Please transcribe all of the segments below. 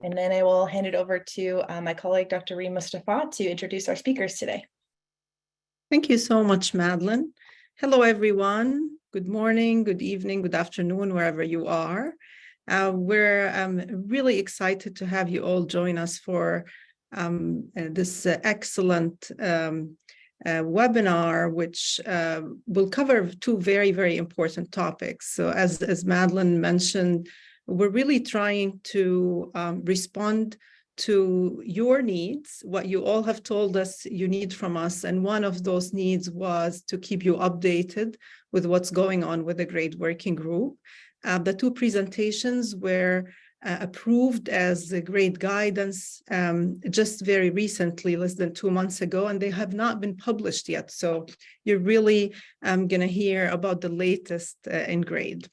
And then I will hand it over to my colleague, Dr. Reem Mustafa, to introduce our speakers today. Thank you so much, Madeline. Hello, everyone. Good morning, good evening, good afternoon, wherever you are. We're really excited to have you all join us for this excellent webinar, which will cover two very, very important topics. So as Madeline mentioned, we're really trying to respond to your needs, what you all have told us you need from us. And one of those needs was to keep you updated with what's going on with the GRADE Working Group. The two presentations were approved as the GRADE guidance just very recently, less than 2 months ago, and they have not been published yet. So you're really going to hear about the latest in GRADE.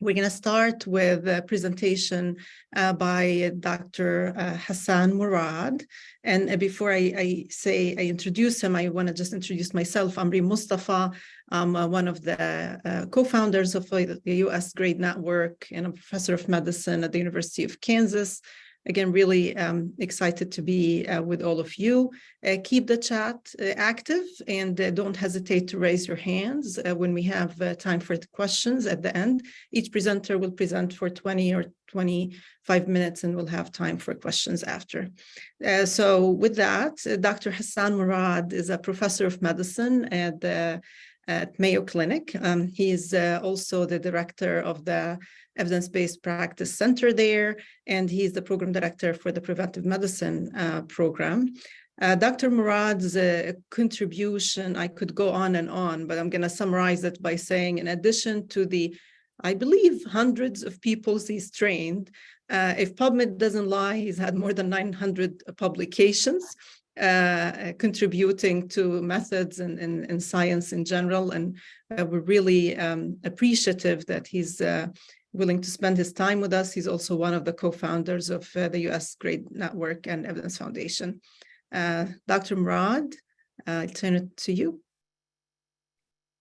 We're going to start with a presentation by Dr. Hassan Murad. And before I introduce him, I want to just introduce myself. I'm Reem Mustafa. I'm one of the co-founders of the U.S. GRADE Network and a professor of medicine at the University of Kansas. Again, really excited to be with all of you. Keep the chat active and don't hesitate to raise your hands when we have time for the questions at the end. Each presenter will present for 20 or 25 minutes and we'll have time for questions after. So with that, Dr. Hassan Murad is a professor of medicine at Mayo Clinic. He's also the director of the Evidence-Based Practice Center there, and he's the program director for the Preventive Medicine program. Dr. Murad's contribution, I could go on, but I'm going to summarize it by saying, in addition to the, I believe, hundreds of people he's trained, if PubMed doesn't lie, he's had more than 900 publications, contributing to methods and science in general. And we're really appreciative that he's willing to spend his time with us. He's also one of the co-founders of the U.S. GRADE Network and Evidence Foundation. Dr. Murad, I turn it to you.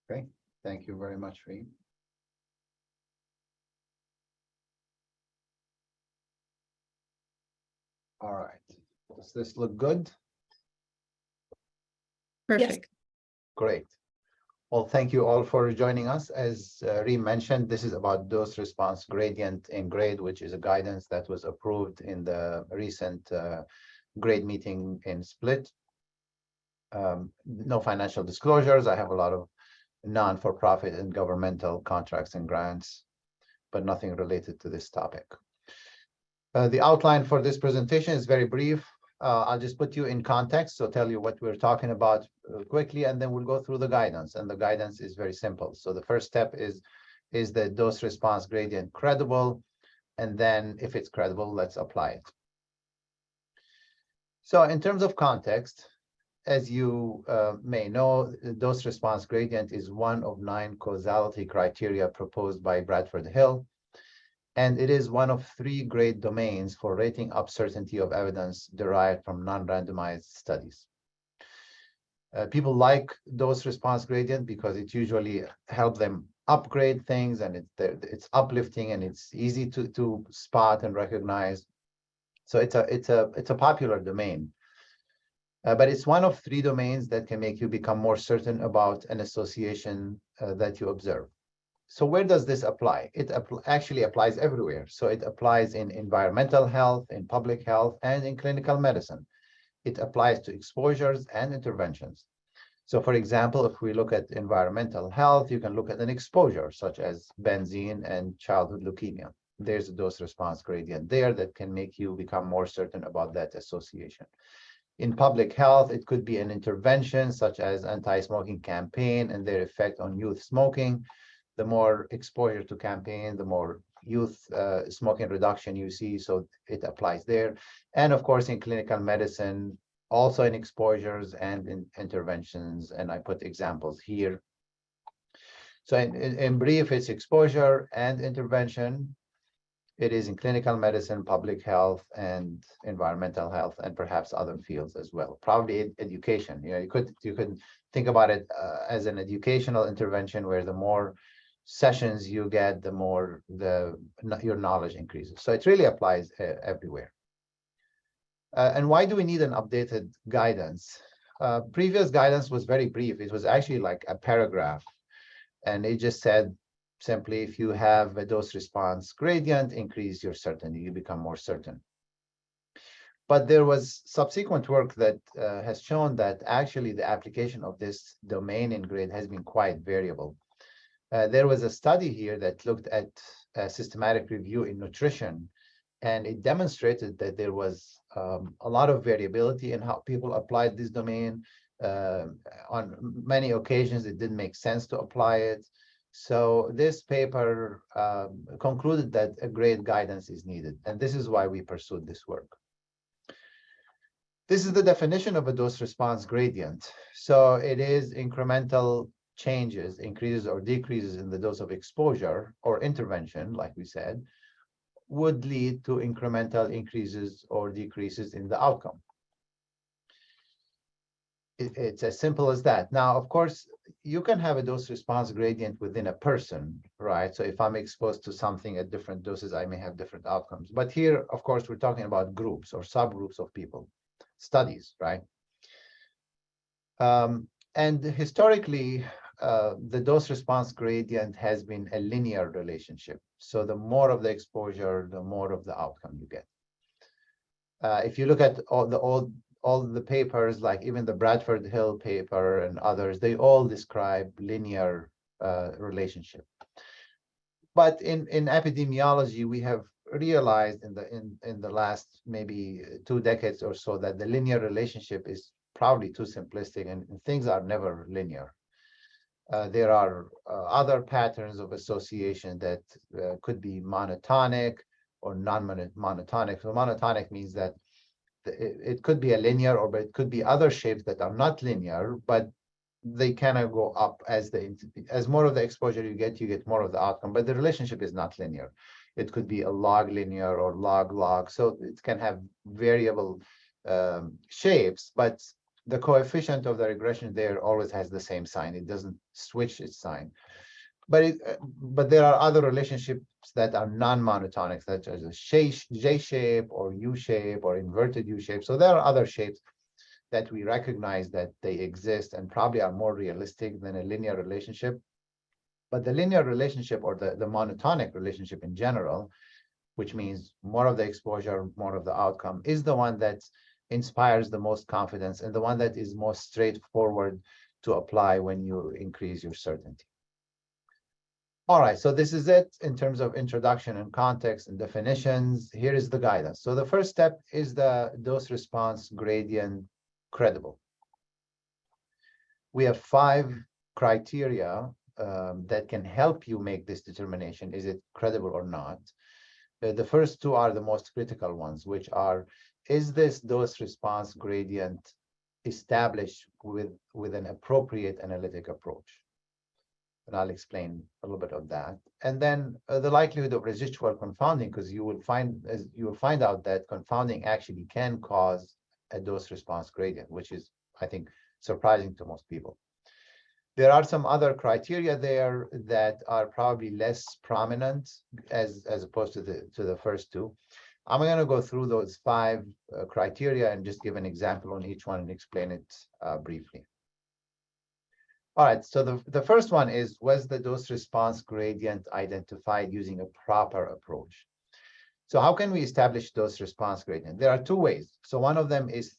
Great. Thank you very much, Reem. All right. Does this look good? Perfect. Yes. Great. Well, thank you all for joining us. As Reem mentioned, this is about dose response gradient in GRADE, which is a guidance that was approved in the recent GRADE meeting in Split. No financial disclosures. I have a lot of non-for-profit and governmental contracts and grants, but nothing related to this topic. The outline for this presentation is very brief. I'll just put you in context, so tell you what we're talking about quickly, and then we'll go through the guidance. And the guidance is very simple. So the first step is the dose response gradient credible? And then if it's credible, let's apply it. So in terms of context, as you may know, the dose response gradient is one of 9 causality criteria proposed by Bradford Hill. And it is one of 3 GRADE domains for rating up certainty of evidence derived from non-randomized studies. People like dose response gradient because it usually helps them upgrade things, and it's uplifting and it's easy to spot and recognize. So it's a popular domain. But it's one of 3 domains that can make you become more certain about an association that you observe. So where does this apply? It actually applies everywhere. So it applies in environmental health, in public health, and in clinical medicine. It applies to exposures and interventions. So for example, if we look at environmental health, you can look at an exposure such as benzene and childhood leukemia. There's a dose response gradient there that can make you become more certain about that association. In public health, it could be an intervention such as anti-smoking campaign and their effect on youth smoking. The more exposure to campaign, the more youth smoking reduction you see, so it applies there. And of course, in clinical medicine, also in exposures and in interventions, and I put examples here. So in brief, it's exposure and intervention. It is in clinical medicine, public health, and environmental health, and perhaps other fields as well. Probably education. You could think about it as an educational intervention where the more sessions you get, the more your knowledge increases. So it really applies everywhere. And why do we need an updated guidance? Previous guidance was very brief. It was actually like a paragraph. And it just said simply, if you have a dose response gradient, increase your certainty, you become more certain. But there was subsequent work that has shown that actually the application of this domain in grade has been quite variable. There was a study here that looked at a systematic review in nutrition, and it demonstrated that there was a lot of variability in how people applied this domain. On many occasions, it didn't make sense to apply it. So this paper concluded that a grade guidance is needed, and this is why we pursued this work. This is the definition of a dose response gradient. So it is incremental changes, increases or decreases in the dose of exposure or intervention, like we said, would lead to incremental increases or decreases in the outcome. It's as simple as that. Now, of course, you can have a dose response gradient within a person, right? So if I'm exposed to something at different doses, I may have different outcomes. But here, of course, we're talking about groups or subgroups of people, studies, right? And historically, the dose response gradient has been a linear relationship. So the more of the exposure, the more of the outcome you get. If you look at all the papers, like even the Bradford Hill paper and others, they all describe linear relationship. But in epidemiology, we have realized in the last maybe 2 decades or so that the linear relationship is probably too simplistic, and things are never linear. There are other patterns of association that could be monotonic or non-monotonic. So monotonic means that it could be a linear, or but it could be other shapes that are not linear, but they kind of go up as more of the exposure you get more of the outcome, but the relationship is not linear. It could be a log linear or log, so it can have variable shapes, but the coefficient of the regression there always has the same sign. It doesn't switch its sign. But there are other relationships that are non-monotonic, such as a J shape or U shape or inverted U shape. So there are other shapes that we recognize that they exist and probably are more realistic than a linear relationship. But the linear relationship, or the monotonic relationship in general, which means more of the exposure, more of the outcome, is the one that inspires the most confidence and the one that is most straightforward to apply when you increase your certainty. All right, so this is it in terms of introduction and context and definitions. Here is the guidance. So the first step is the dose response gradient credible. We have 5 criteria that can help you make this determination. Is it credible or not? The first 2 are the most critical ones, which are, is this dose response gradient established with an appropriate analytic approach? And I'll explain a little bit of that. And then the likelihood of residual confounding, because you will find out that confounding actually can cause a dose response gradient, which is, I think, surprising to most people. There are some other criteria there that are probably less prominent as opposed to the first 2. I'm going to go through those 5 criteria and just give an example on each one and explain it briefly. All right, so the first one is, was the dose response gradient identified using a proper approach? So how can we establish dose response gradient? There are 2 ways. So one of them is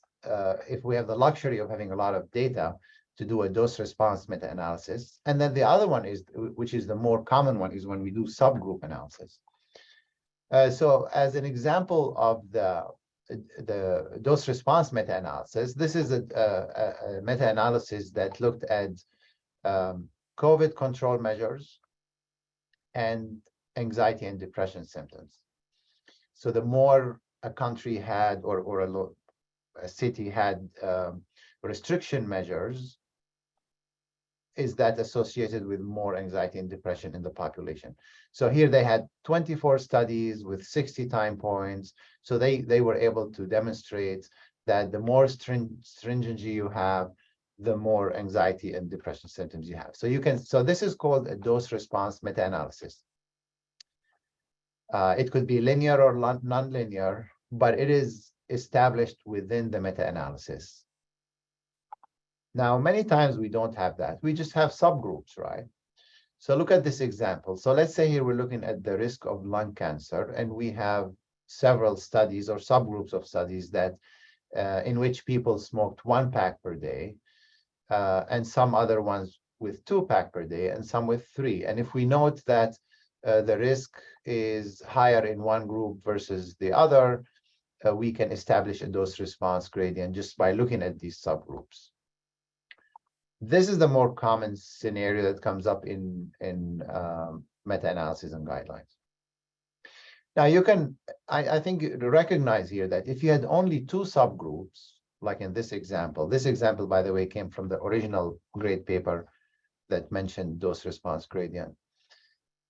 if we have the luxury of having a lot of data to do a dose response meta-analysis. And then the other one is, which is the more common one, is when we do subgroup analysis. So as an example of the dose response meta-analysis, this is a meta-analysis that looked at COVID control measures and anxiety and depression symptoms. So the more a country had, or a city had restriction measures, is that associated with more anxiety and depression in the population. So here they had 24 studies with 60 time points. So they were able to demonstrate that the more stringency you have, the more anxiety and depression symptoms you have. So this is called a dose response meta-analysis. It could be linear or non-linear, but it is established within the meta-analysis. Now, many times we don't have that. We just have subgroups, right? So look at this example. So let's say here we're looking at the risk of lung cancer, and we have several studies or subgroups of studies that in which people smoked 1 pack per day, and some other ones with 2 pack per day, and some with 3. And if we note that the risk is higher in one group versus the other, we can establish a dose response gradient just by looking at these subgroups. This is the more common scenario that comes up in meta-analysis and guidelines. Now you can, I think, recognize here that if you had only 2 subgroups, like in this example, by the way, came from the original grade paper that mentioned dose response gradient.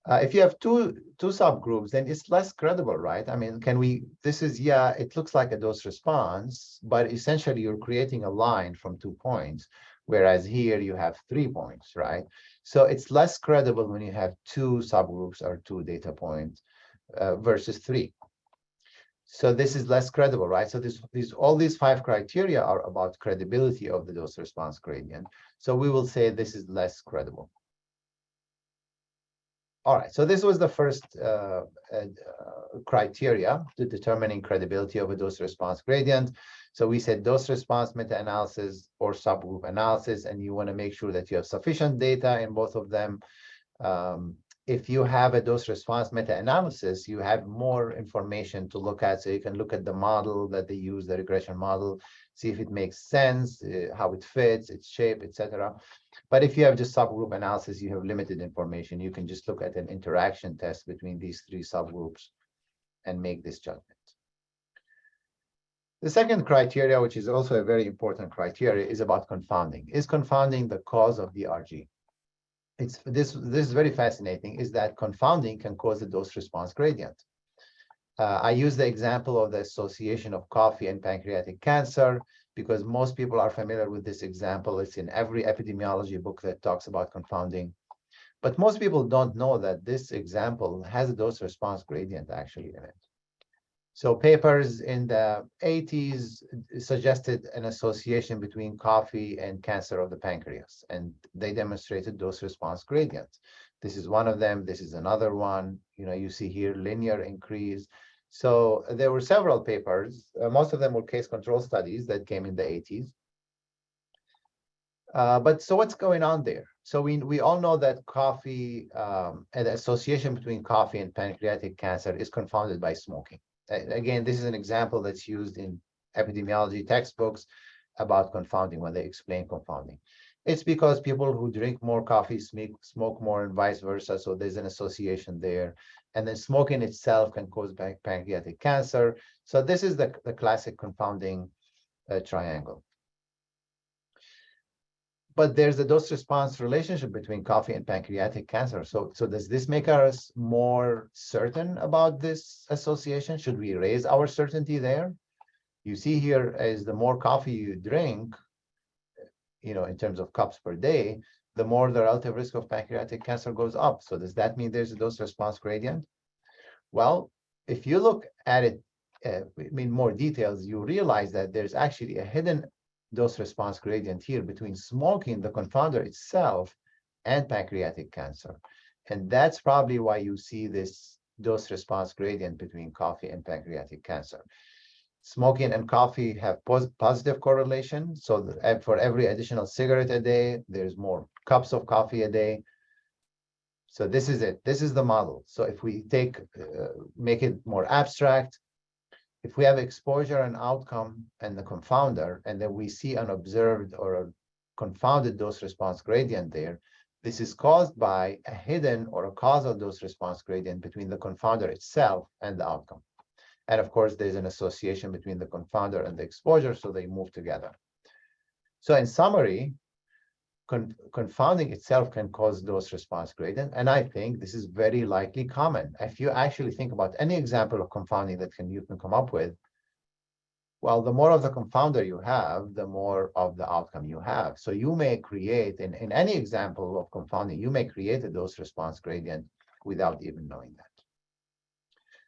If you have two subgroups, then it's less credible, right? I mean, yeah, it looks like a dose response, but essentially you're creating a line from 2 points, whereas here you have 3 points, right? So it's less credible when you have 2 subgroups or 2 data points versus 3. So this is less credible, right? So all these 5 criteria are about credibility of the dose response gradient. So we will say this is less credible. All right, so this was the first criteria to determining credibility of a dose response gradient. So we said dose response meta-analysis or subgroup analysis, and you want to make sure that you have sufficient data in both of them. If you have a dose response meta-analysis, you have more information to look at. So you can look at the model that they use, the regression model, see if it makes sense, how it fits, its shape, etc. But if you have just subgroup analysis, you have limited information. You can just look at an interaction test between these 3 subgroups and make this judgment. The second criteria, which is also a very important criteria, is about confounding. Is confounding the cause of DRG? This is very fascinating, is that confounding can cause a dose response gradient. I use the example of the association of coffee and pancreatic cancer because most people are familiar with this example. It's in every epidemiology book that talks about confounding. But most people don't know that this example has a dose response gradient actually in it. So papers in the 80s suggested an association between coffee and cancer of the pancreas, and they demonstrated dose response gradient. This is one of them. This is another one. You see here linear increase. So there were several papers. Most of them were case control studies that came in the 80s. But so what's going on there? So we all know that coffee, and the association between coffee and pancreatic cancer is confounded by smoking. Again, this is an example that's used in epidemiology textbooks about confounding when they explain confounding. It's because people who drink more coffee smoke more and vice versa. So there's an association there. And then smoking itself can cause pancreatic cancer. So this is the classic confounding triangle. But there's a dose response relationship between coffee and pancreatic cancer. So does this make us more certain about this association? Should we raise our certainty there? You see here, as the more coffee you drink, in terms of cups per day, the more the relative risk of pancreatic cancer goes up. So does that mean there's a dose response gradient? Well, if you look at it in more details, you realize that there's actually a hidden dose response gradient here between smoking, the confounder itself, and pancreatic cancer. And that's probably why you see this dose response gradient between coffee and pancreatic cancer. Smoking and coffee have positive correlation. So for every additional cigarette a day, there's more cups of coffee a day. So this is it. This is the model. So if we make it more abstract, if we have exposure and outcome and the confounder, and then we see an observed or a confounded dose response gradient there, this is caused by a hidden or a causal dose response gradient between the confounder itself and the outcome. And of course, there's an association between the confounder and the exposure, so they move together. So in summary, confounding itself can cause dose response gradient. And I think this is very likely common. If you actually think about any example of confounding that you can come up with, well, the more of the confounder you have, the more of the outcome you have. So you may create, in any example of confounding, you may create a dose response gradient without even knowing that.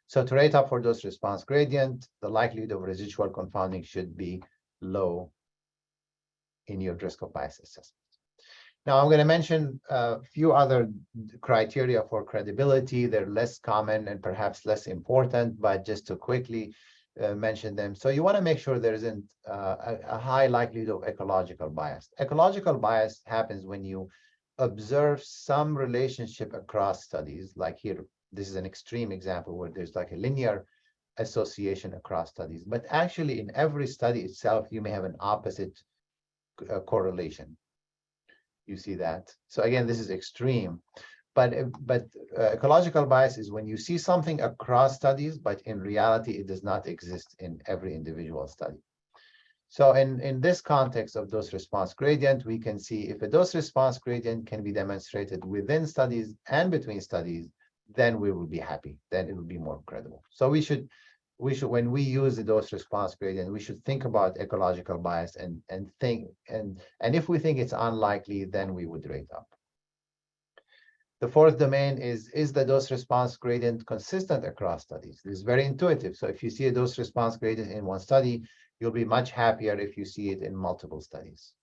So to rate up for dose response gradient, the likelihood of residual confounding should be low in your risk of bias assessment. Now, I'm going to mention a few other criteria for credibility. They're less common and perhaps less important, but just to quickly mention them. So you want to make sure there isn't a high likelihood of ecological bias. Ecological bias happens when you observe some relationship across studies, like here, this is an extreme example where there's like a linear association across studies, but actually in every study itself, you may have an opposite correlation. You see that. So again, this is extreme, but ecological bias is when you see something across studies, but in reality, it does not exist in every individual study. So in this context of dose response gradient, we can see if a dose response gradient can be demonstrated within studies and between studies, then we will be happy, then it will be more credible. So we should, when we use the dose response gradient, we should think about ecological bias and if we think it's unlikely, then we would rate up. The fourth domain is the dose response gradient consistent across studies? This is very intuitive. So if you see a dose response gradient in one study, you'll be much happier if you see it in multiple studies.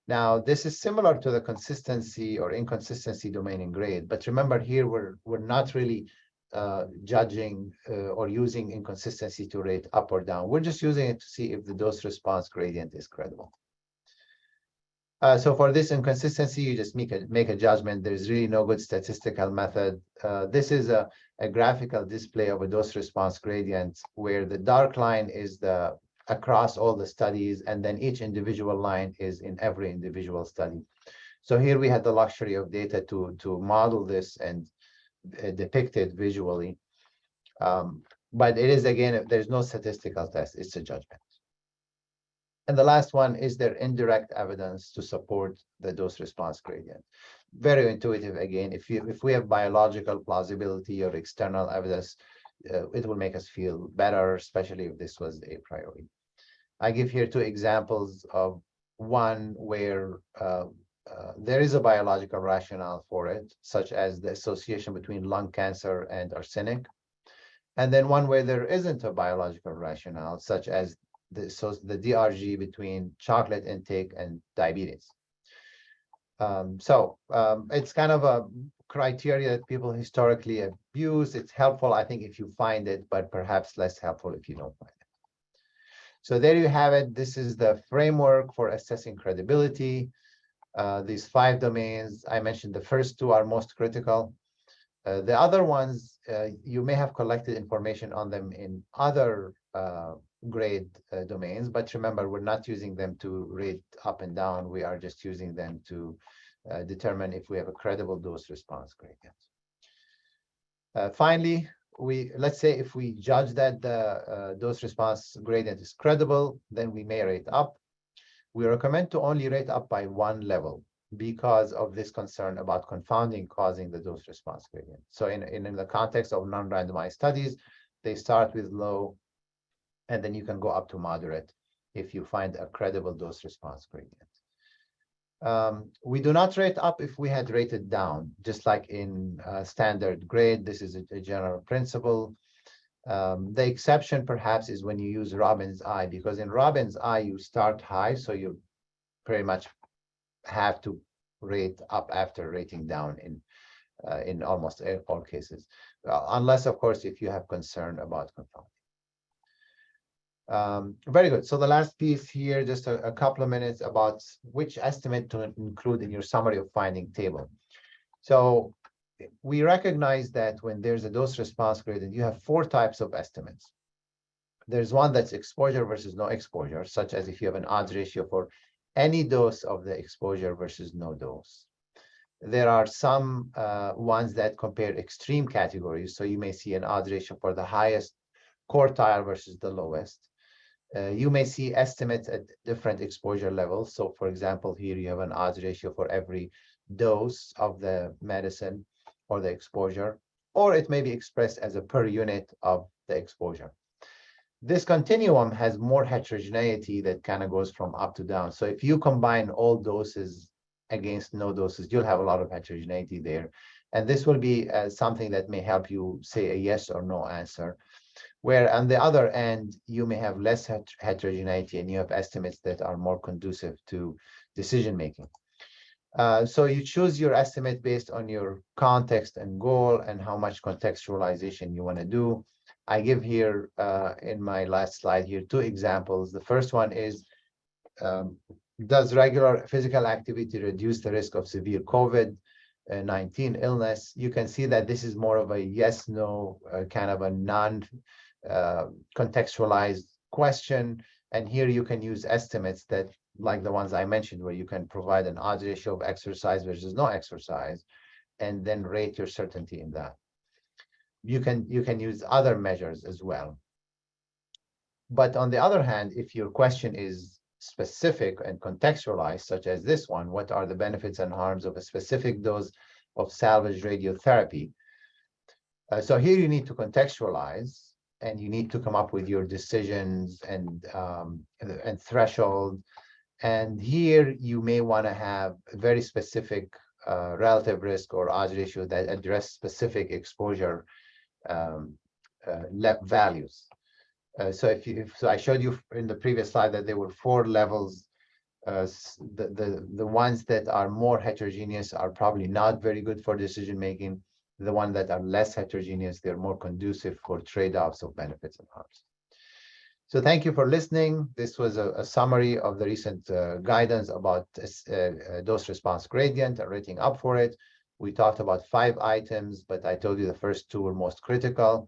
Now, this is similar to the consistency or inconsistency domain in grade, but remember here, we're not really judging or using inconsistency to rate up or down. We're just using it to see if the dose response gradient is credible. So for this inconsistency, you just make a judgment. There's really no good statistical method. This is a graphical display of a dose response gradient where the dark line is the across all the studies, and then each individual line is in every individual study. So here we had the luxury of data to model this and depict it visually. But it is, again, there's no statistical test, it's a judgment. And the last one is there indirect evidence to support the dose response gradient. Very intuitive again. If we have biological plausibility or external evidence, it will make us feel better, especially if this was a priori. I give here two examples of one where there is a biological rationale for it, such as the association between lung cancer and arsenic. And then one where there isn't a biological rationale, such as the DRG between chocolate intake and diabetes. It's kind of a criteria that people historically abuse. It's helpful, I think, if you find it, but perhaps less helpful if you don't find it. So there you have it. This is the framework for assessing credibility. These 5 domains, I mentioned the first 2 are most critical. The other ones, you may have collected information on them in other grade domains, but remember, we're not using them to rate up and down. We are just using them to determine if we have a credible dose response gradient. Finally, let's say if we judge that the dose response gradient is credible, then we may rate up. We recommend to only rate up by 1 level because of this concern about confounding causing the dose response gradient. So in the context of non-randomized studies, they start with low, and then you can go up to moderate if you find a credible dose response gradient. We do not rate up if we had rated down, just like in standard grade. This is a general principle. The exception perhaps is when you use Robbins I, because in Robbins I, you start high, so you pretty much have to rate up after rating down in almost all cases, unless, of course, if you have concern about confounding. Very good. So the last piece here, just a couple of minutes about which estimate to include in your summary of finding table. So we recognize that when there's a dose response gradient, you have 4 types of estimates. There's one that's exposure versus no exposure, such as if you have an odds ratio for any dose of the exposure versus no dose. There are some ones that compare extreme categories. So you may see an odds ratio for the highest quartile versus the lowest. You may see estimates at different exposure levels. So for example, here you have an odds ratio for every dose of the medicine or the exposure, or it may be expressed as a per unit of the exposure. This continuum has more heterogeneity that kind of goes from up to down. So if you combine all doses against no doses, you'll have a lot of heterogeneity there. And this will be something that may help you say a yes or no answer. Where on the other end, you may have less heterogeneity and you have estimates that are more conducive to decision making. So you choose your estimate based on your context and goal and how much contextualization you want to do. I give here in my last slide here 2 examples. The first one is, does regular physical activity reduce the risk of severe COVID-19 illness? You can see that this is more of a yes, no, kind of a non-contextualized question. And here you can use estimates that, like the ones I mentioned, where you can provide an odds ratio of exercise versus no exercise, and then rate your certainty in that. You can use other measures as well. But on the other hand, if your question is specific and contextualized, such as this one, what are the benefits and harms of a specific dose of salvage radiotherapy? So here you need to contextualize, and you need to come up with your decisions and threshold. And here you may want to have a very specific relative risk or odds ratio that address specific exposure values. So so I showed you in the previous slide that there were 4 levels. The ones that are more heterogeneous are probably not very good for decision making. The ones that are less heterogeneous, they're more conducive for trade-offs of benefits and harms. So thank you for listening. This was a summary of the recent guidance about dose response gradient and rating up for it. We talked about 5 items, but I told you the first 2 were most critical.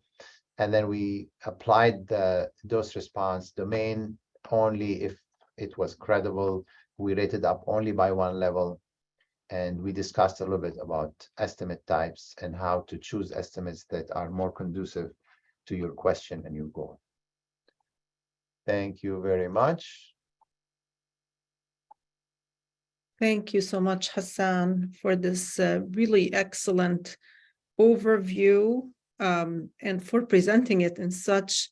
And then we applied the dose response domain only if it was credible. We rated up only by 1 level. And we discussed a little bit about estimate types and how to choose estimates that are more conducive to your question and your goal. Thank you very much. Thank you so much, Hassan, for this really excellent overview and for presenting it in such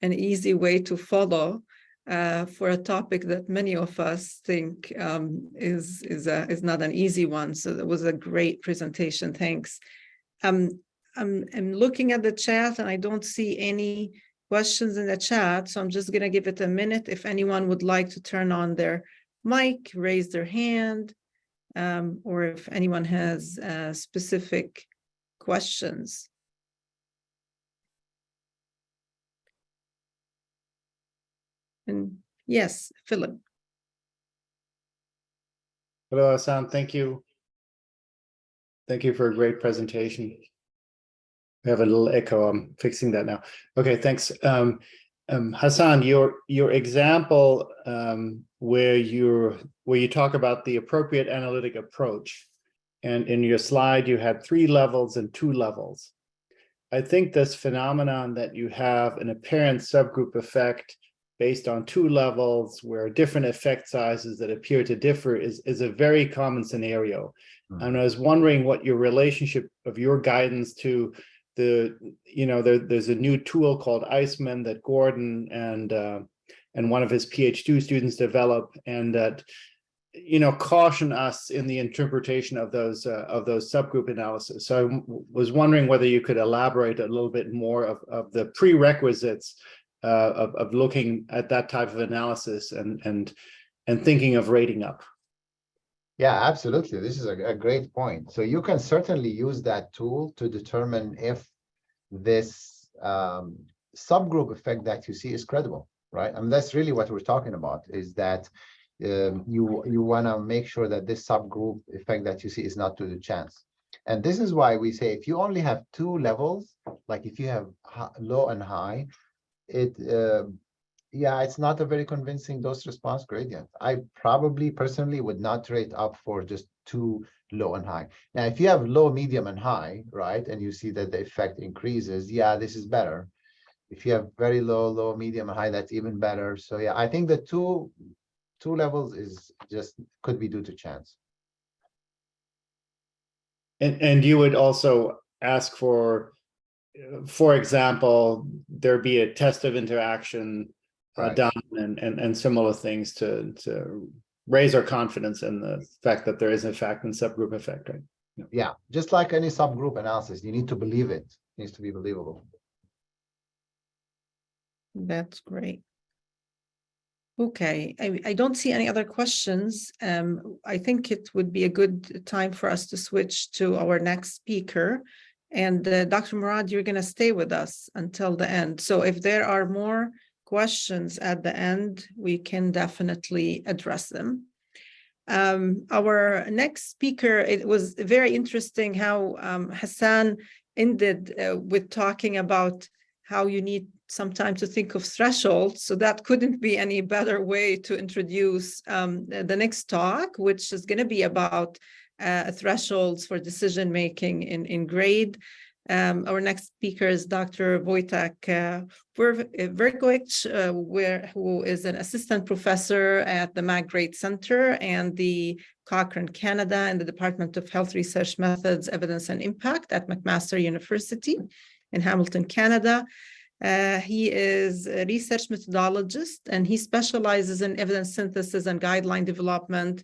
an easy way to follow for a topic that many of us think is not an easy one. So that was a great presentation. Thanks. I'm looking at the chat and I don't see any questions in the chat. So I'm just going to give it a minute. If anyone would like to turn on their mic, raise their hand, or if anyone has specific questions. And yes, Philip. Hello, Hassan. Thank you. Thank you for a great presentation. We have a little echo. I'm fixing that now. Okay, thanks. Hassan, your example where you talk about the appropriate analytic approach, and in your slide you had 3 levels and 2 levels. I think this phenomenon that you have an apparent subgroup effect based on 2 levels where different effect sizes that appear to differ is a very common scenario. And I was wondering what your relationship of your guidance to there's a new tool called Iceman that Gordon and one of his PhD students develop, and that caution us in the interpretation of those subgroup analysis. So I was wondering whether you could elaborate a little bit more of the prerequisites of looking at that type of analysis and thinking of rating up. Yeah, absolutely. This is a great point. So you can certainly use that tool to determine if this subgroup effect that you see is credible, right? And that's really what we're talking about, is that you want to make sure that this subgroup effect that you see is not due to chance. And this is why we say if you only have 2 levels, like if you have low and high, it's not a very convincing dose response gradient. I probably personally would not rate up for just 2 low and high. Now, if you have low, medium, and high, right, and you see that the effect increases, this is better. If you have very low, medium, and high, that's even better. So yeah, I think the two levels is just could be due to chance. And you would also ask for example, there be a test of interaction done and similar things to raise our confidence in the fact that there is in fact a subgroup effect, right? Yeah, just like any subgroup analysis, you need to believe it. It needs to be believable. That's great. Okay, I don't see any other questions. I think it would be a good time for us to switch to our next speaker. And Dr. Murad, you're going to stay with us until the end. So if there are more questions at the end, we can definitely address them. Our next speaker, it was very interesting how Hassan ended with talking about how you need sometimes to think of thresholds. So that couldn't be any better way to introduce the next talk, which is going to be about thresholds for decision making in grade. Our next speaker is Dr. Wojtek Wiercioch, who is an assistant professor at the McGrade Center and the Cochrane, Canada, in the Department of Health Research Methods, Evidence and Impact at McMaster University in Hamilton, Canada. He is a research methodologist, and he specializes in evidence synthesis and guideline development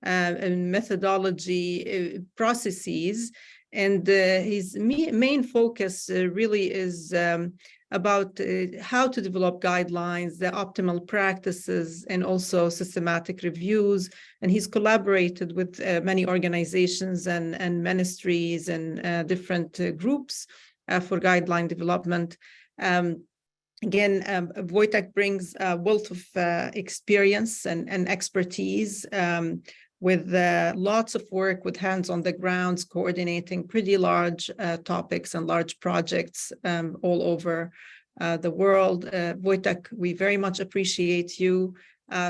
and methodology processes. And his main focus really is about how to develop guidelines, the optimal practices, and also systematic reviews. And he's collaborated with many organizations and ministries and different groups for guideline development. Again, Wojtek brings a wealth of experience and expertise with lots of work with hands on the grounds, coordinating pretty large topics and large projects all over the world. Wojtek, we very much appreciate you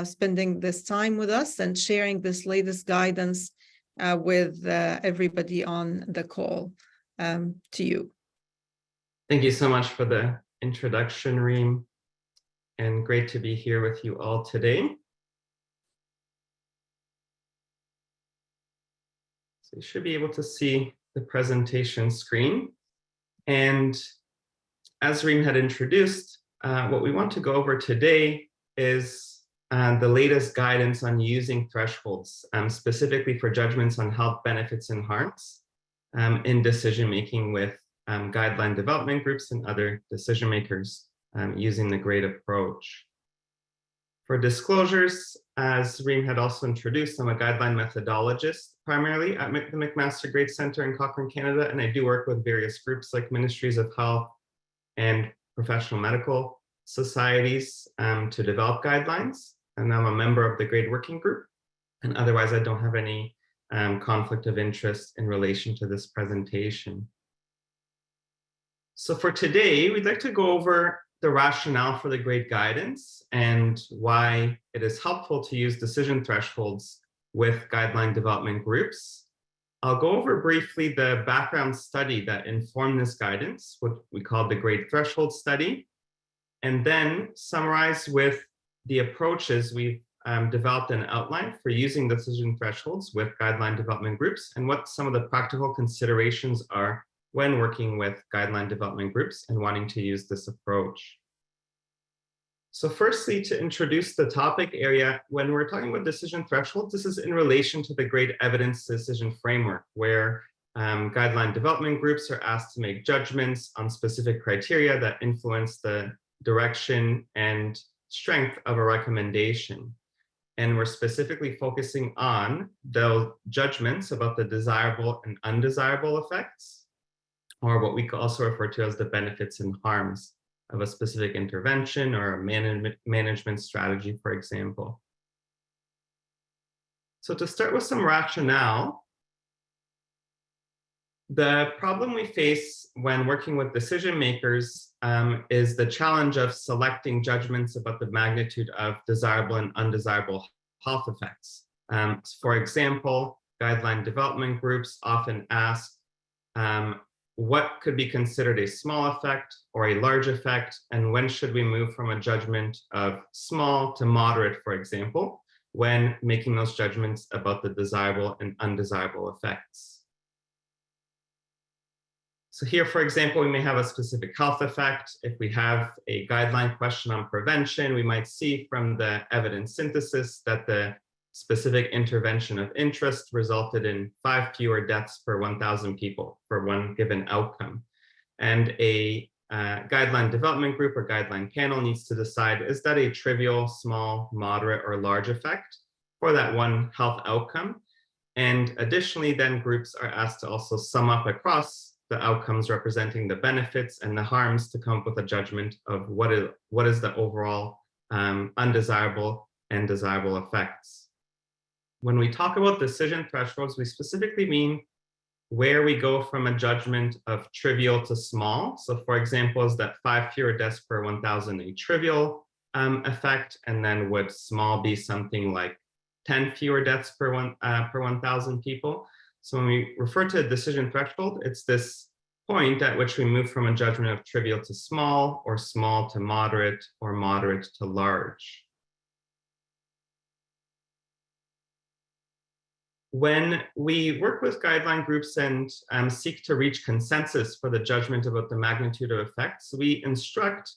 spending this time with us and sharing this latest guidance with everybody on the call. To you. Thank you so much for the introduction, Reem, and great to be here with you all today. So you should be able to see the presentation screen. And as Reem had introduced, what we want to go over today is the latest guidance on using thresholds, specifically for judgments on health benefits and harms in decision-making with guideline development groups and other decision makers using the GRADE approach. For disclosures, as Reem had also introduced, I'm a guideline methodologist primarily at the McMaster GRADE Center in Cochrane, Canada, and I do work with various groups like Ministries of Health and professional medical societies to develop guidelines. And I'm a member of the GRADE working group, and otherwise I don't have any conflict of interest in relation to this presentation. So for today, we'd like to go over the rationale for the GRADE guidance and why it is helpful to use decision thresholds with guideline development groups. I'll go over briefly the background study that informed this guidance, what we call the GRADE threshold study, and then summarize with the approaches we've developed and outlined for using decision thresholds with guideline development groups and what some of the practical considerations are when working with guideline development groups and wanting to use this approach. So firstly, to introduce the topic area, when we're talking about decision thresholds, this is in relation to the GRADE evidence decision framework, where guideline development groups are asked to make judgments on specific criteria that influence the direction and strength of a recommendation. And we're specifically focusing on those judgments about the desirable and undesirable effects, or what we also refer to as the benefits and harms of a specific intervention or a management strategy, for example. So to start with some rationale, the problem we face when working with decision makers is the challenge of selecting judgments about the magnitude of desirable and undesirable health effects. For example, guideline development groups often ask, what could be considered a small effect or a large effect, and when should we move from a judgment of small to moderate, for example, when making those judgments about the desirable and undesirable effects. So here, for example, we may have a specific health effect. If we have a guideline question on prevention, we might see from the evidence synthesis that the specific intervention of interest resulted in 5 fewer deaths per 1,000 people for one given outcome. And a guideline development group or guideline panel needs to decide, is that a trivial, small, moderate, or large effect for that one health outcome? And additionally, then groups are asked to also sum up across the outcomes representing the benefits and the harms to come up with a judgment of what is the overall undesirable and desirable effects. When we talk about decision thresholds, we specifically mean where we go from a judgment of trivial to small. So for example, is that 5 fewer deaths per 1,000 a trivial effect? And then would small be something like 10 fewer deaths per 1,000 people? So when we refer to a decision threshold, it's this point at which we move from a judgment of trivial to small, or small to moderate, or moderate to large. When we work with guideline groups and seek to reach consensus for the judgment about the magnitude of effects, we instruct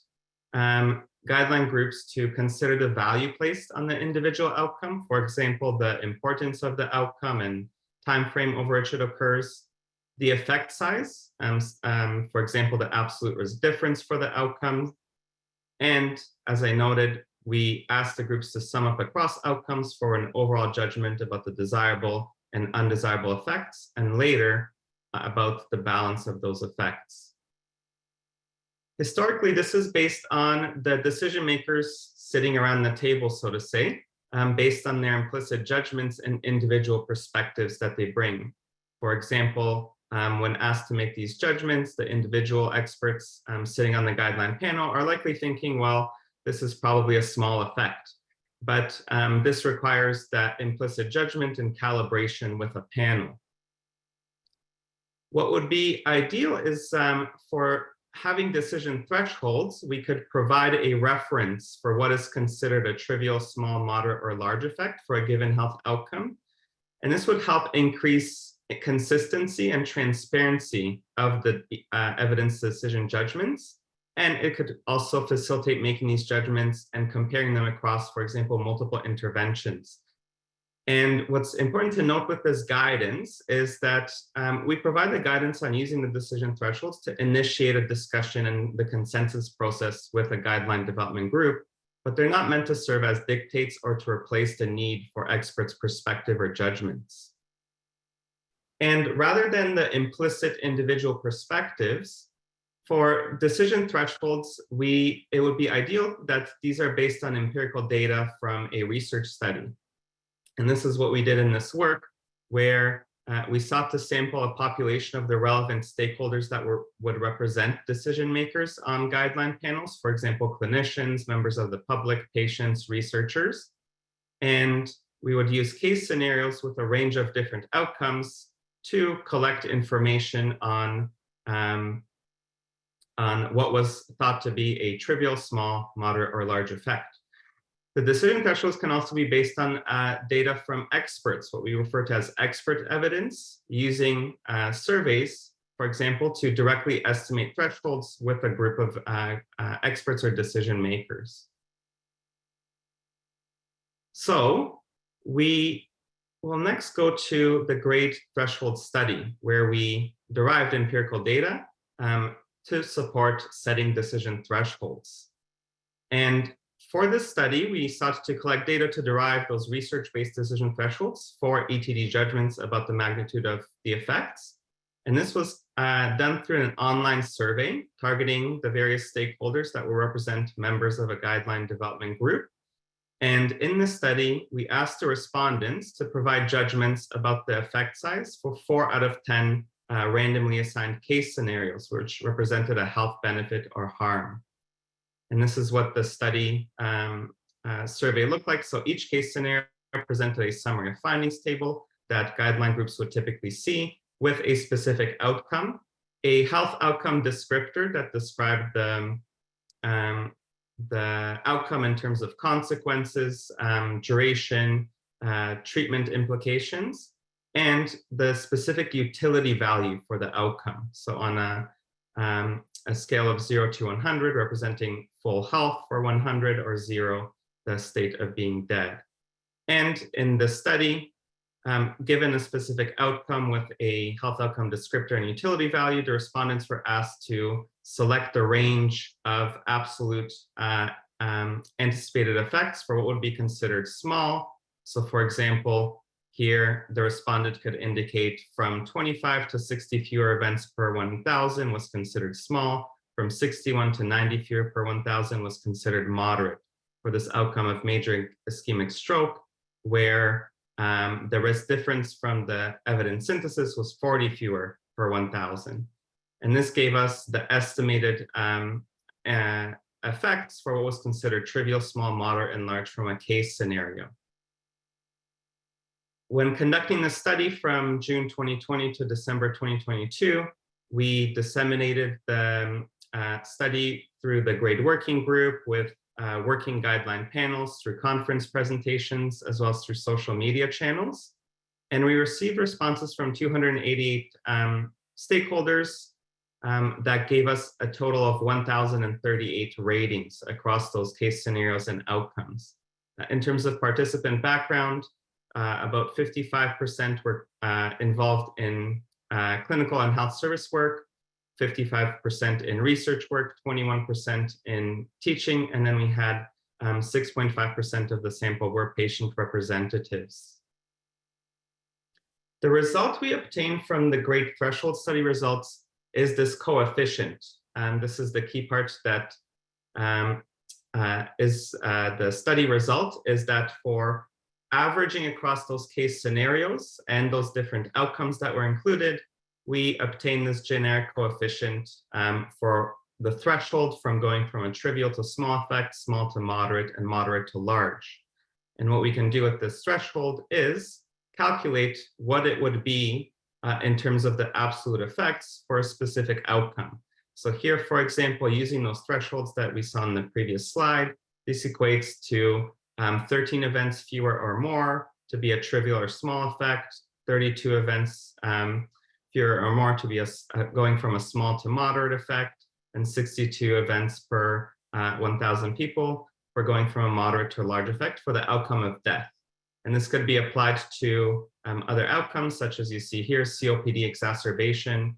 guideline groups to consider the value placed on the individual outcome. For example, the importance of the outcome and time frame over which it occurs, the effect size, for example, the absolute risk difference for the outcome. And as I noted, we ask the groups to sum up across outcomes for an overall judgment about the desirable and undesirable effects, and later about the balance of those effects. Historically, this is based on the decision makers sitting around the table, so to say, based on their implicit judgments and individual perspectives that they bring. For example, when asked to make these judgments, the individual experts sitting on the guideline panel are likely thinking, well, this is probably a small effect, but this requires that implicit judgment and calibration with a panel. What would be ideal is for having decision thresholds, we could provide a reference for what is considered a trivial, small, moderate, or large effect for a given health outcome. And this would help increase consistency and transparency of the evidence decision judgments. And it could also facilitate making these judgments and comparing them across, for example, multiple interventions. And what's important to note with this guidance is that we provide the guidance on using the decision thresholds to initiate a discussion and the consensus process with a guideline development group, but they're not meant to serve as dictates or to replace the need for experts' perspective or judgments. And rather than the implicit individual perspectives, for decision thresholds, it would be ideal that these are based on empirical data from a research study. And this is what we did in this work, where we sought to sample a population of the relevant stakeholders that would represent decision makers on guideline panels, for example, clinicians, members of the public, patients, researchers. And we would use case scenarios with a range of different outcomes to collect information on what was thought to be a trivial, small, moderate, or large effect. The decision thresholds can also be based on data from experts, what we refer to as expert evidence, using surveys, for example, to directly estimate thresholds with a group of experts or decision makers. So we will next go to the grade threshold study, where we derived empirical data to support setting decision thresholds. And for this study, we sought to collect data to derive those research-based decision thresholds for ETD judgments about the magnitude of the effects. And this was done through an online survey targeting the various stakeholders that will represent members of a guideline development group. And in this study, we asked the respondents to provide judgments about the effect size for 4 out of 10 randomly assigned case scenarios, which represented a health benefit or harm. And this is what the study survey looked like. So each case scenario presented a summary of findings table that guideline groups would typically see with a specific outcome, a health outcome descriptor that described the outcome in terms of consequences, duration, treatment implications, and the specific utility value for the outcome. So on a scale of 0 to 100, representing full health for 100, or 0, the state of being dead. And in the study, given a specific outcome with a health outcome descriptor and utility value, the respondents were asked to select the range of absolute anticipated effects for what would be considered small. So for example, here the respondent could indicate from 25 to 60 fewer events per 1,000 was considered small, from 61 to 90 fewer per 1,000 was considered moderate for this outcome of major ischemic stroke, where the risk difference from the evidence synthesis was 40 fewer per 1,000. And this gave us the estimated effects for what was considered trivial, small, moderate, and large from a case scenario. When conducting the study from June 2020 to December 2022, we disseminated the study through the grade working group with working guideline panels, through conference presentations, as well as through social media channels. And we received responses from 288 stakeholders that gave us a total of 1,038 ratings across those case scenarios and outcomes. In terms of participant background, about 55% were involved in clinical and health service work, 55% in research work, 21% in teaching, and then we had 6.5% of the sample were patient representatives. The result we obtained from the grade threshold study results is this coefficient. And this is the key part that is the study result, is that for averaging across those case scenarios and those different outcomes that were included, we obtain this generic coefficient for the threshold from going from a trivial to small effect, small to moderate, and moderate to large. And what we can do with this threshold is calculate what it would be in terms of the absolute effects for a specific outcome. So here, for example, using those thresholds that we saw in the previous slide, this equates to 13 events fewer or more to be a trivial or small effect, 32 events fewer or more to be going from a small to moderate effect, and 62 events per 1,000 people for going from a moderate to a large effect for the outcome of death. And this could be applied to other outcomes, such as you see here, COPD exacerbation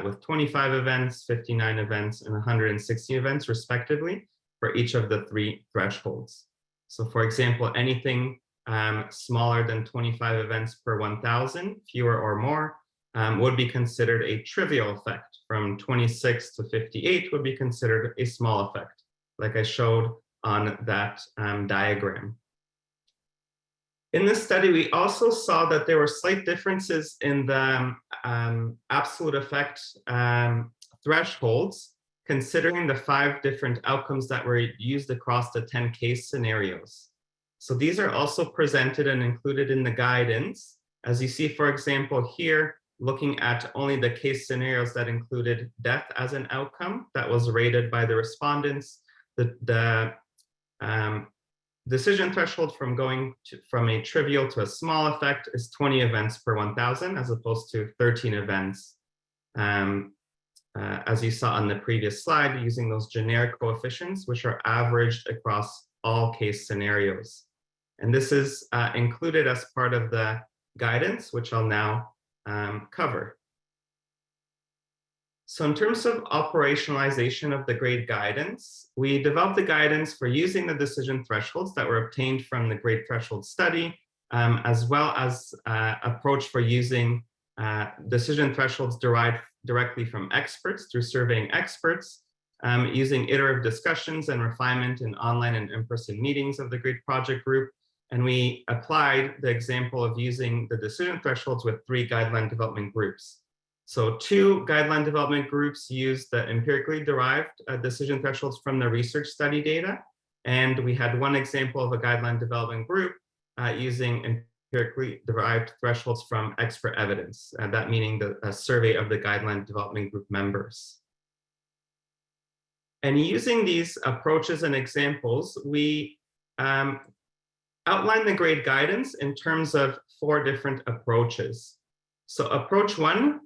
with 25 events, 59 events, and 160 events, respectively, for each of the three thresholds. So for example, anything smaller than 25 events per 1,000, fewer or more, would be considered a trivial effect. From 26 to 58 would be considered a small effect, like I showed on that diagram. In this study, we also saw that there were slight differences in the absolute effect thresholds, considering the 5 different outcomes that were used across the 10 case scenarios. So these are also presented and included in the guidance. As you see, for example, here, looking at only the case scenarios that included death as an outcome that was rated by the respondents, the decision threshold from going from a trivial to a small effect is 20 events per 1,000, as opposed to 13 events, as you saw on the previous slide, using those generic coefficients, which are averaged across all case scenarios. And this is included as part of the guidance, which I'll now cover. So in terms of operationalization of the grade guidance, we developed the guidance for using the decision thresholds that were obtained from the grade threshold study, as well as approach for using decision thresholds derived directly from experts through surveying experts, using iterative discussions and refinement in online and in-person meetings of the grade project group. And we applied the example of using the decision thresholds with 3 guideline development groups. So 2 guideline development groups used the empirically derived decision thresholds from the research study data. And we had 1 example of a guideline development group using empirically derived thresholds from expert evidence, that meaning a survey of the guideline development group members. And using these approaches and examples, we outline the grade guidance in terms of 4 different approaches. So approach 1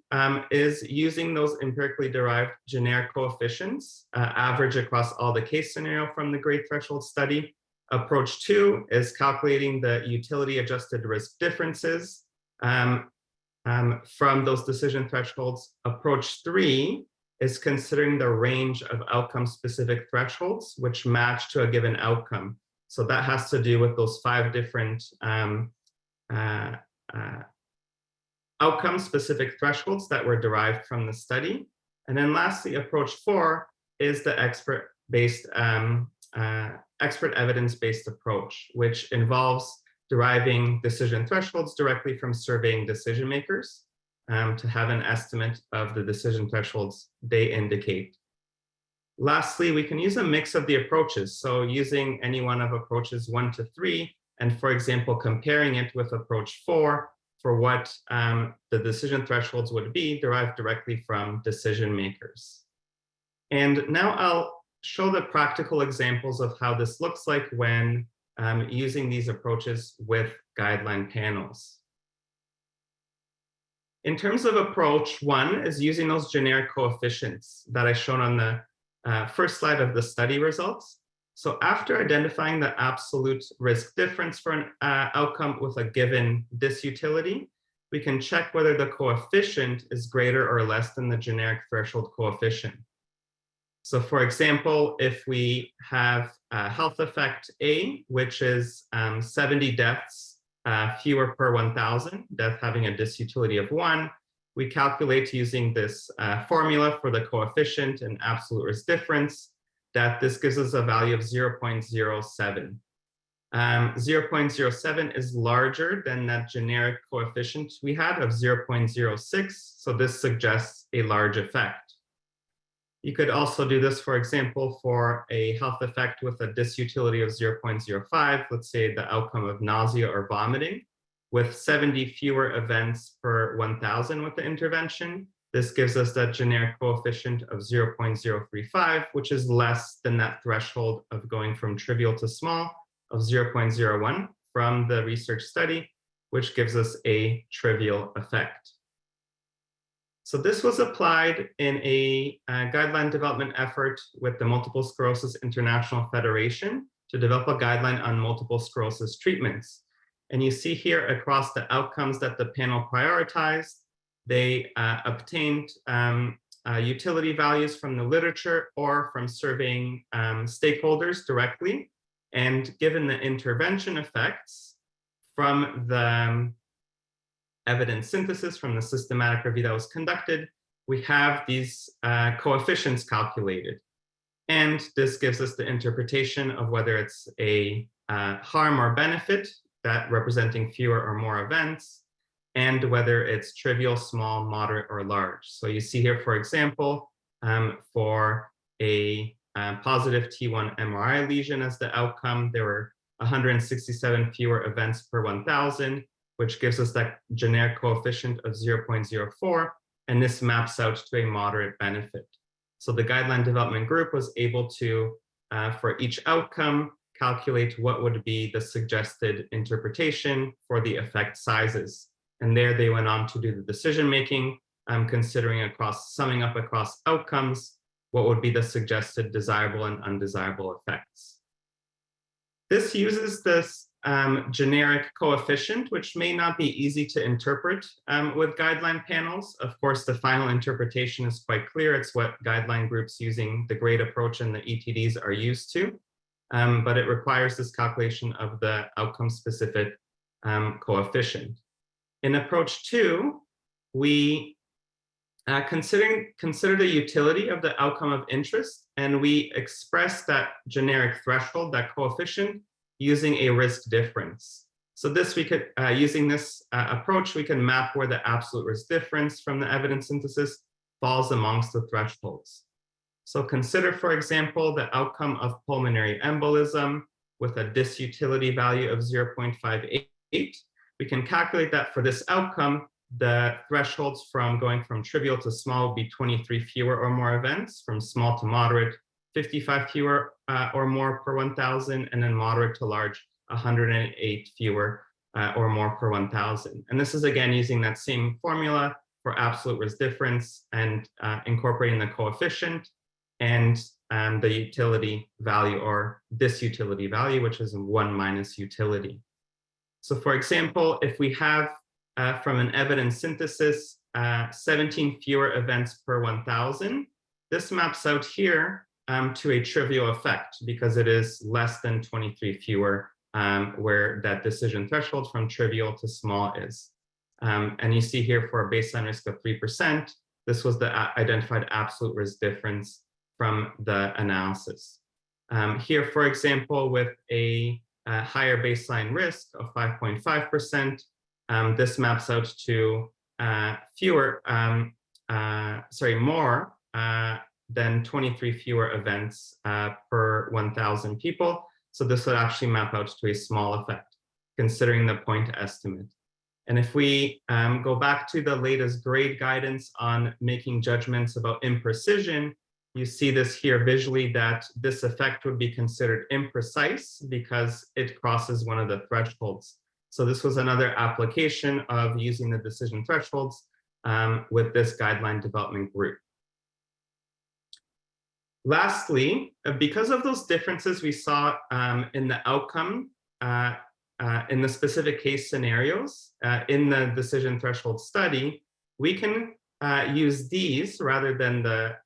is using those empirically derived generic coefficients, average across all the case scenario from the grade threshold study, Approach 2 is calculating the utility adjusted risk differences from those decision thresholds. Approach 3 is considering the range of outcome-specific thresholds which match to a given outcome. So that has to do with those 5 different outcome-specific thresholds that were derived from the study. And then lastly, approach 4 is the expert evidence-based approach, which involves deriving decision thresholds directly from surveying decision makers to have an estimate of the decision thresholds they indicate. Lastly, we can use a mix of the approaches. So using any one of approaches 1 to 3, and for example, comparing it with approach 4 for what the decision thresholds would be derived directly from decision makers. And now I'll show the practical examples of how this looks like when using these approaches with guideline panels. In terms of approach 1 is using those generic coefficients that I showed on the first slide of the study results. So after identifying the absolute risk difference for an outcome with a given disutility, we can check whether the coefficient is greater or less than the generic threshold coefficient. So for example, if we have health effect A, which is 70 deaths fewer per 1,000, death having a disutility of 1, we calculate using this formula for the coefficient and absolute risk difference, that this gives us a value of 0.07. 0.07 is larger than that generic coefficient we had of 0.06, so this suggests a large effect. You could also do this, for example, for a health effect with a disutility of 0.05, let's say the outcome of nausea or vomiting, with 70 fewer events per 1,000 with the intervention. This gives us that generic coefficient of 0.035, which is less than that threshold of going from trivial to small of 0.01 from the research study, which gives us a trivial effect. So this was applied in a guideline development effort with the Multiple Sclerosis International Federation to develop a guideline on multiple sclerosis treatments. And you see here across the outcomes that the panel prioritized, they obtained utility values from the literature or from surveying stakeholders directly. And given the intervention effects from the evidence synthesis from the systematic review that was conducted, we have these coefficients calculated. And this gives us the interpretation of whether it's a harm or benefit, that representing fewer or more events, and whether it's trivial, small, moderate, or large. So you see here, for example, for a positive T1 MRI lesion as the outcome, there were 167 fewer events per 1,000, which gives us that generic coefficient of 0.04, and this maps out to a moderate benefit. So the guideline development group was able to, for each outcome, calculate what would be the suggested interpretation for the effect sizes. And there they went on to do the decision-making, considering summing up across outcomes, what would be the suggested desirable and undesirable effects. This uses this generic coefficient, which may not be easy to interpret with guideline panels. Of course, the final interpretation is quite clear. It's what guideline groups using the GRADE approach and the ETDs are used to, but it requires this calculation of the outcome-specific coefficient. In approach 2, we consider the utility of the outcome of interest, and we express that generic threshold, that coefficient, using a risk difference. So this we could, using this approach, we can map where the absolute risk difference from the evidence synthesis falls amongst the thresholds. So consider, for example, the outcome of pulmonary embolism with a disutility value of 0.58. We can calculate that for this outcome, the thresholds from going from trivial to small would be 23 fewer or more events, from small to moderate, 55 fewer or more per 1,000, and then moderate to large, 108 fewer or more per 1,000. And this is again using that same formula for absolute risk difference and incorporating the coefficient. And the utility value or disutility value, which is 1 minus utility. So for example, if we have from an evidence synthesis 17 fewer events per 1,000, this maps out here to a trivial effect because it is less than 23 fewer where that decision threshold from trivial to small is. And you see here for a baseline risk of 3%, this was the identified absolute risk difference from the analysis. Here, for example, with a higher baseline risk of 5.5%, this maps out to more than 23 fewer events per 1,000 people. So this would actually map out to a small effect, considering the point estimate. And if we go back to the latest grade guidance on making judgments about imprecision, you see this here visually that this effect would be considered imprecise because it crosses one of the thresholds. So this was another application of using the decision thresholds with this guideline development group. Lastly, because of those differences we saw in the outcome in the specific case scenarios in the decision threshold study, we can use these rather than the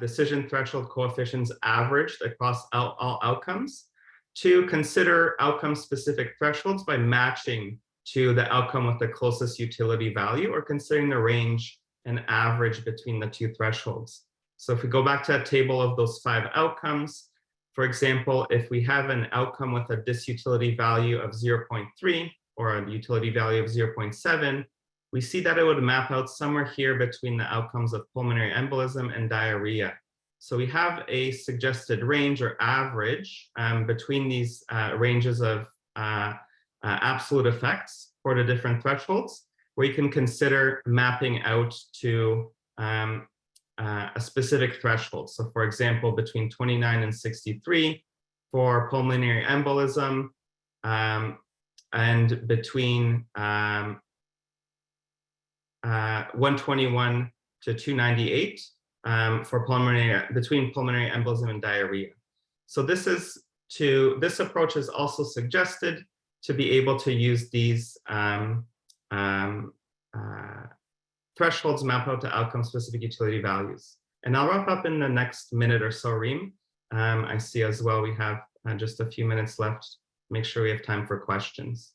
decision threshold coefficients averaged across all outcomes to consider outcome-specific thresholds by matching to the outcome with the closest utility value or considering the range and average between the two thresholds. So if we go back to a table of those 5 outcomes, for example, if we have an outcome with a disutility value of 0.3 or a utility value of 0.7, we see that it would map out somewhere here between the outcomes of pulmonary embolism and diarrhea. So we have a suggested range or average between these ranges of absolute effects for the different thresholds, where you can consider mapping out to a specific threshold. So for example, between 29 and 63 for pulmonary embolism, and between 121 to 298 for between pulmonary embolism and diarrhea. So this approach is also suggested to be able to use these thresholds map out to outcome-specific utility values. And I'll wrap up in the next minute or so, Reem. I see as well we have just a few minutes left. Make sure we have time for questions.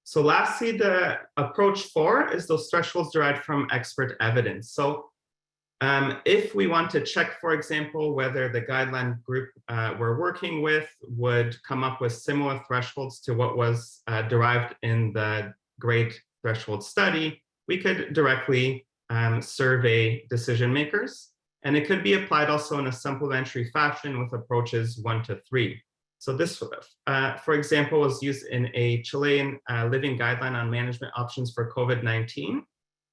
So lastly, the approach 4 is those thresholds derived from expert evidence. So if we want to check, for example, whether the guideline group we're working with would come up with similar thresholds to what was derived in the grade threshold study, we could directly survey decision makers. And it could be applied also in a supplementary fashion with approaches 1 to 3. So this, for example, was used in a Chilean living guideline on management options for COVID-19,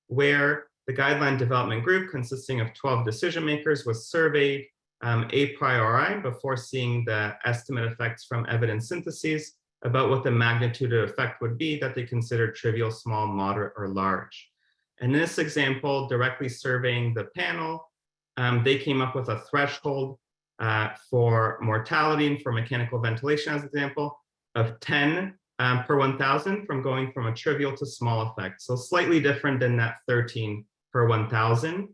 where the guideline development group consisting of 12 decision makers was surveyed a priori before seeing the estimate effects from evidence syntheses about what the magnitude of effect would be that they considered trivial, small, moderate, or large. And in this example, directly surveying the panel, they came up with a threshold for mortality and for mechanical ventilation, as an example, of 10 per 1,000 from going from a trivial to small effect. So slightly different than that 13 per 1,000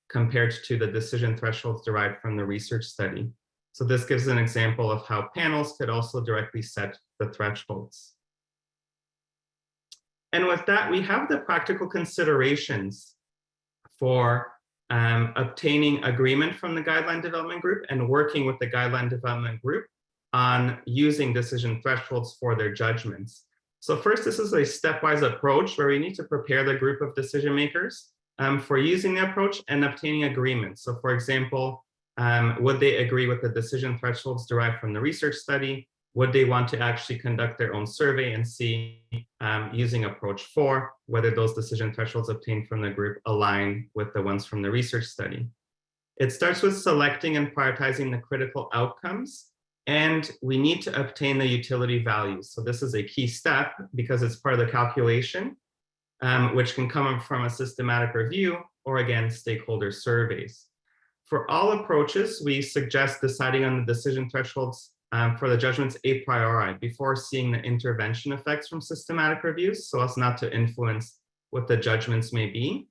compared to the decision thresholds derived from the research study. So this gives an example of how panels could also directly set the thresholds. And with that, we have the practical considerations for obtaining agreement from the guideline development group and working with the guideline development group on using decision thresholds for their judgments. So first, this is a stepwise approach where we need to prepare the group of decision makers for using the approach and obtaining agreement. So for example, would they agree with the decision thresholds derived from the research study? Would they want to actually conduct their own survey and see, using approach 4, whether those decision thresholds obtained from the group align with the ones from the research study? It starts with selecting and prioritizing the critical outcomes, and we need to obtain the utility values. So this is a key step because it's part of the calculation, which can come from a systematic review or again, stakeholder surveys. For all approaches, we suggest deciding on the decision thresholds for the judgments a priori before seeing the intervention effects from systematic reviews, so as not to influence what the judgments may be.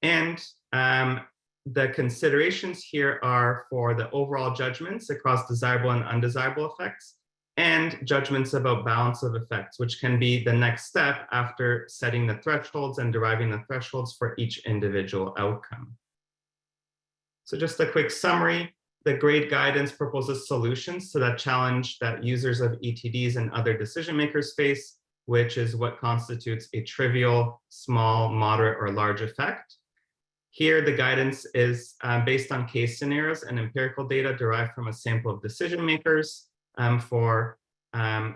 And the considerations here are for the overall judgments across desirable and undesirable effects, and judgments about balance of effects, which can be the next step after setting the thresholds and deriving the thresholds for each individual outcome. So just a quick summary, the grade guidance proposes solutions to that challenge that users of ETDs and other decision makers face, which is what constitutes a trivial, small, moderate, or large effect. Here, the guidance is based on case scenarios and empirical data derived from a sample of decision makers for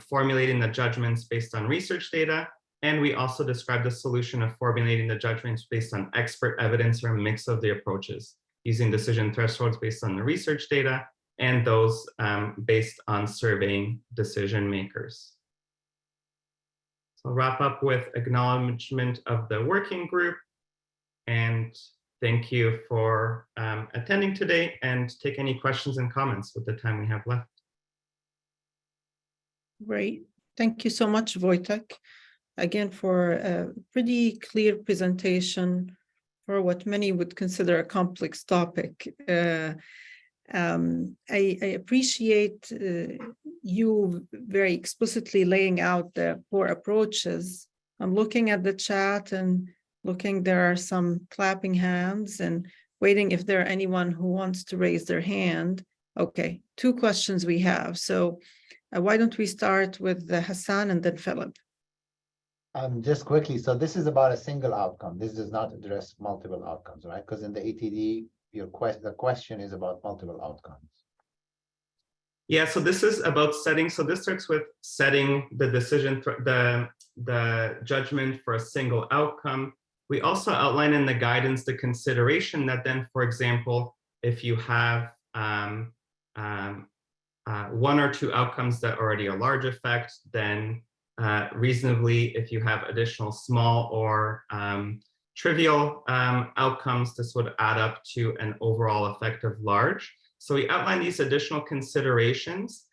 formulating the judgments based on research data. And we also describe the solution of formulating the judgments based on expert evidence or a mix of the approaches, using decision thresholds based on the research data and those based on surveying decision makers. So I'll wrap up with acknowledgement of the working group, and thank you for attending today, and take any questions and comments with the time we have left. Great. Thank you so much, Wojtek, again, for a pretty clear presentation for what many would consider a complex topic. I appreciate you very explicitly laying out the 4 approaches. I'm looking at the chat and looking, there are some clapping hands and waiting if there are anyone who wants to raise their hand. Okay, 2 questions we have. So why don't we start with Hassan and then Philip? Just quickly, so this is about a single outcome. This does not address multiple outcomes, right? Because in the ATD, the question is about multiple outcomes. Yeah, so this is about setting. So this starts with setting the decision, the judgment for a single outcome. We also outline in the guidance the consideration that then, for example, if you have 1 or 2 outcomes that are already a large effect, then reasonably, if you have additional small or trivial outcomes, this would add up to an overall effect of large. So we outline these additional considerations.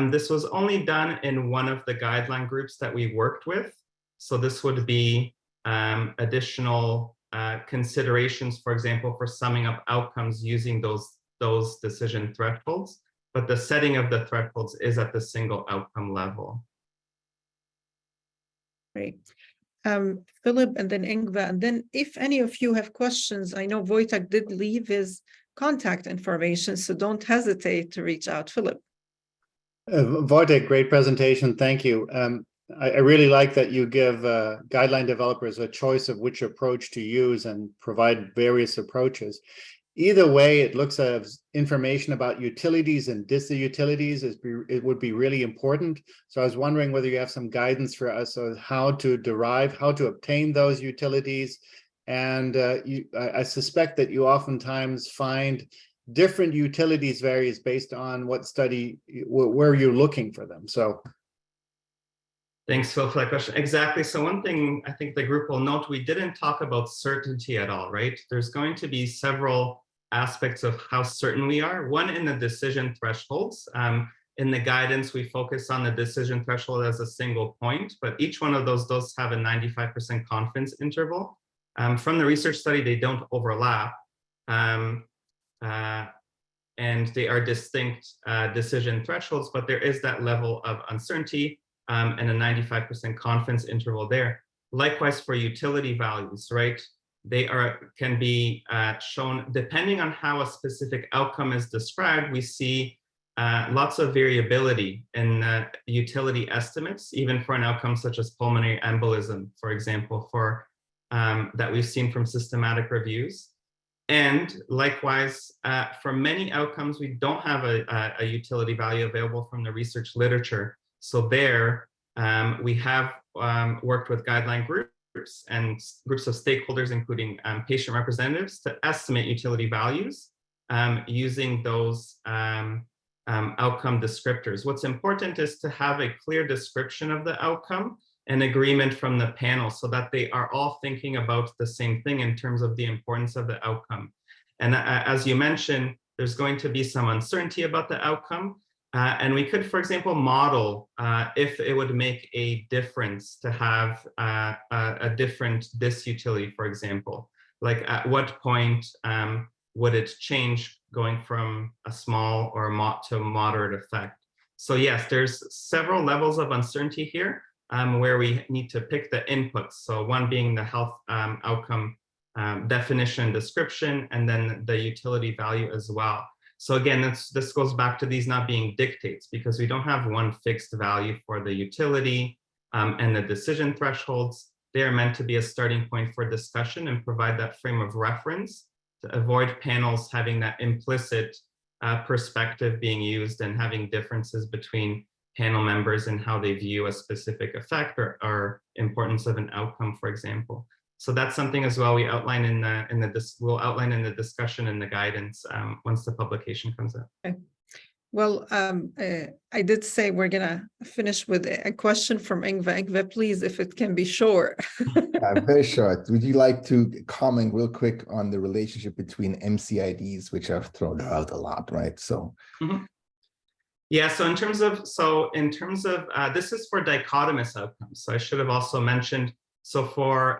This was only done in one of the guideline groups that we worked with. So this would be additional considerations, for example, for summing up outcomes using those decision thresholds. But the setting of the thresholds is at the single outcome level. Great. Philip and then Ingva, and then if any of you have questions, I know Wojtek did leave his contact information, so don't hesitate to reach out. Philip. Wojtek, great presentation. Thank you. I really like that you give guideline developers a choice of which approach to use and provide various approaches. Either way, it looks at information about utilities and disutilities. It would be really important. So I was wondering whether you have some guidance for us on how to obtain those utilities. And I suspect that you oftentimes find different utilities varies based on what study, where you're looking for them. So. Thanks, Phil, for that question. Exactly. So one thing I think the group will note, we didn't talk about certainty at all, right? There's going to be several aspects of how certain we are. One, in the decision thresholds. In the guidance, we focus on the decision threshold as a single point, but each one of those does have a 95% confidence interval. From the research study, they don't overlap, and they are distinct decision thresholds, but there is that level of uncertainty and a 95% confidence interval there. Likewise for utility values, right? They can be shown depending on how a specific outcome is described. We see lots of variability in utility estimates, even for an outcome such as pulmonary embolism, for example, that we've seen from systematic reviews. And likewise, for many outcomes, we don't have a utility value available from the research literature. So there, we have worked with guideline groups and groups of stakeholders, including patient representatives, to estimate utility values using those outcome descriptors. What's important is to have a clear description of the outcome and agreement from the panel so that they are all thinking about the same thing in terms of the importance of the outcome. And as you mentioned, there's going to be some uncertainty about the outcome. And we could, for example, model if it would make a difference to have a different disutility, for example. Like at what point would it change going from a small or to a moderate effect? So yes, there's several levels of uncertainty here where we need to pick the inputs. So one being the health outcome definition, description, and then the utility value as well. So again, this goes back to these not being dictates, because we don't have one fixed value for the utility and the decision thresholds. They are meant to be a starting point for discussion and provide that frame of reference to avoid panels having that implicit perspective being used and having differences between panel members and how they view a specific effect or importance of an outcome, for example. So that's something as well we outline we'll outline in the discussion and the guidance once the publication comes out. Okay. Well, I did say we're gonna finish with a question from Ingve. Ingve, please, if it can be short. Very short. Would you like to comment real quick on the relationship between MCIDs, which I've thrown out a lot, right? So. Mm-hmm. Yeah, so in terms of this is for dichotomous outcomes. So I should have also mentioned, so for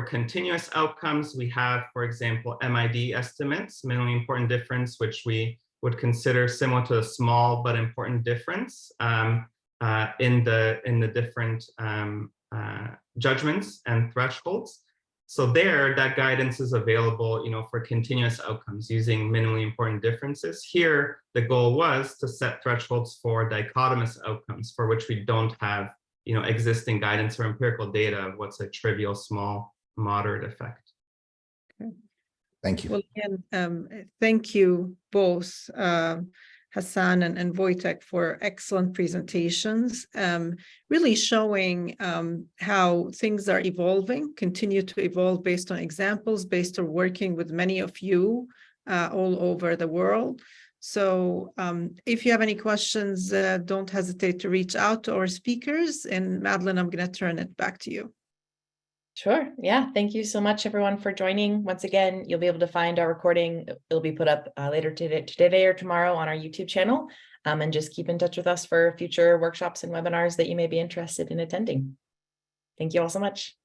continuous outcomes, we have, for example, MID estimates, minimally important difference, which we would consider similar to a small but important difference in the different judgments and thresholds. So there, that guidance is available, for continuous outcomes using minimally important differences. Here, the goal was to set thresholds for dichotomous outcomes for which we don't have, existing guidance or empirical data of what's a trivial, small, moderate effect. Okay. Thank you. Well, again, thank you both, Hassan and Wojtek, for excellent presentations, really showing how things are evolving, continue to evolve based on examples, based on working with many of you all over the world. So if you have any questions, don't hesitate to reach out to our speakers. And Madeline, I'm going to turn it back to you. Sure. Yeah. Thank you so much, everyone, for joining. Once again, you'll be able to find our recording. It'll be put up later today or tomorrow on our YouTube channel. And just keep in touch with us for future workshops and webinars that you may be interested in attending. Thank you all so much.